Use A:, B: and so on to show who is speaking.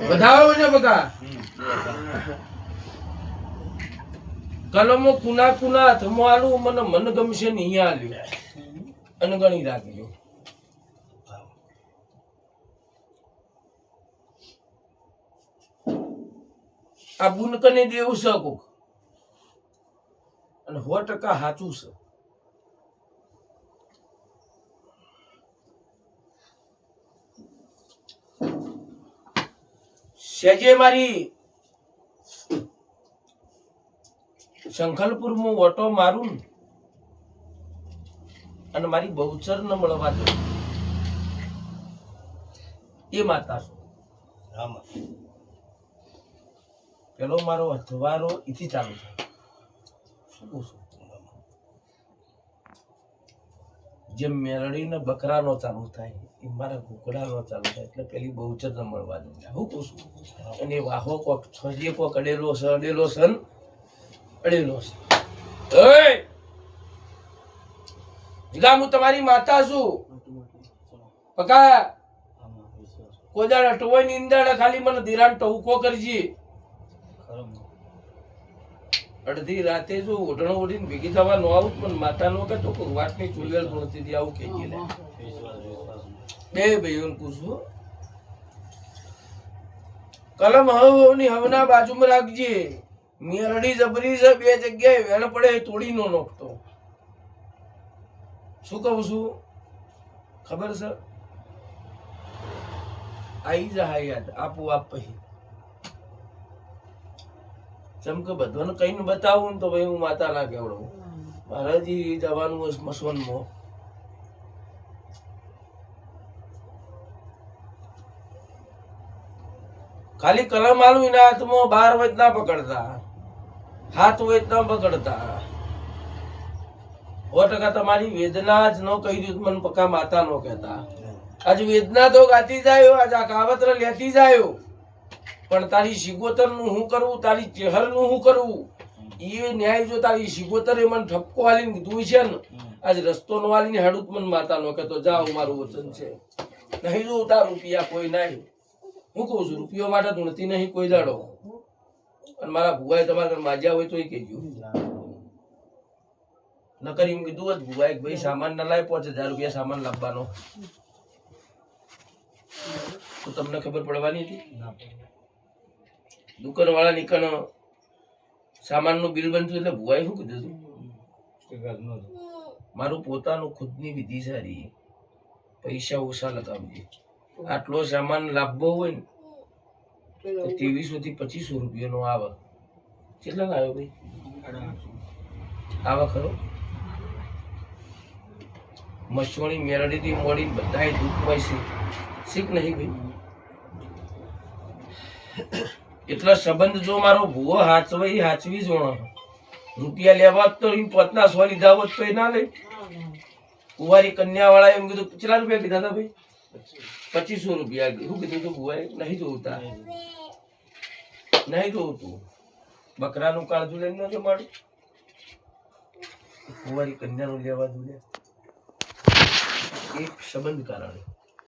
A: વધાવો ને બકા કલમો કુના કુના હાથમાં આલું મને મન ગમશે ને અહીંયા આલ્યું અને ગણી રાખજો. આ બુનકને દેવું છે કોક અને 100% સાચું છે. સેજે મારી શંખલપુર માં ઓટો મારું અને મારી બહુચર ને મળવા દઉં એ માતા છું. પેલો મારો અથવારો એથી ચાલુ થાય. શું કહું છું? જેમ મેરડી ને બકરાનો ચાલુ થાય એ મારા ઘૂકડાનો ચાલુ થાય એટલે પેલી બહુચર ને મળવા દઉં. હું કહું છું? અને વાહો કોક છજે કોક અડેલો છે અડેલો છે અડેલો છે. જીગા હું તમારી માતા છું. પકા કોદાળ અટવાય ની અંદર ખાલી મને ધીરાન ટહુકો કરજી. અડધી રાતે જો ઓઢણો ઓઢીને ભેગી થવા ન આવું પણ માતા નો કે તો વાટની ચુલવેલ ગણતી આવું કે બે ભાઈઓને પૂછવું. કલમ હવની હવના બાજુમાં રાખજે. મેરડી જબરી છે બે જગ્યાએ વેણ પડે તોડી નો નોખતો. શું કહું છું ખબર છે? આઈ જા યાદ આપું આપ પછી જેમ કે બધાને કઈને બતાવું ને તો ભાઈ હું માતા ના કેવડું મહારાજી જવાનું મસવનમાં. ખાલી કલમ આલું એના હાથમાં 12 વચ ના પકડતા, હાથ વચ ના પકડતા. 100% તમારી વેદના જ ન કહી દીધું મને પક્કા માતા નો કહેતા. આજ વેદના તો ગાતી જાય, આજ આ કાવતર લેતી જાય, પણ તારી સિગોતર નું શું કરવું, તારી ચહેર નું શું કરવું એ ન્યાય જો તારી સિગોતરે મને ઠપકો આલીને કીધું છે ને આજ રસ્તો નો આલીને હેડું મને માતા નો કહેતો જાઓ મારું વચન છે. નહીં જો તાર રૂપિયા કોઈ નહીં. હું કહું છું રૂપિયો માટે ધૂણતી નહીં કોઈ દાડો. અને મારા ભુવાએ તમારા ઘર માજ્યા હોય તો એ કહેજો. નકર એમ કીધું જ ભુવાએ ભાઈ સામાન ના લાય 5000 રૂપિયા સામાન લાવવાનો તો તમને ખબર પડવાની હતી. દુકાન વાળા નીકળ સામાન નું બિલ બનતું એટલે ભુવાએ શું કીધું હતું મારું પોતાનું ખુદની વિધિ સારી, પૈસા ઓછા લગાવજે. આટલો સામાન લાવવો હોય ને તો 2300 થી 2500 રૂપિયા નો આવે. કેટલા ના આવ્યો ભાઈ? આવા ખરો? મસોણી મેરડી થી મોડી બધા દુઃખ હોય છે શીખ નહીં ભાઈ. એટલા સંબંધ જો મારો ભૂવો હાચવી જોણો. રૂપિયા લેવા તો પોતના 100 લીધા હોત તો ના લે. કુંવારી કન્યા વાળા એમ કીધું કેટલા રૂપિયા કીધા હતા ભાઈ? 2500 રૂપિયા. શું કીધું તું ભૂવાએ? નહીં જોતા, નહીં જોતું. બકરાનું કાળજું લઈને ન જમાડું, કુંવારી કન્યાનું લેવા જોઈએ એક સંબંધ કારણે.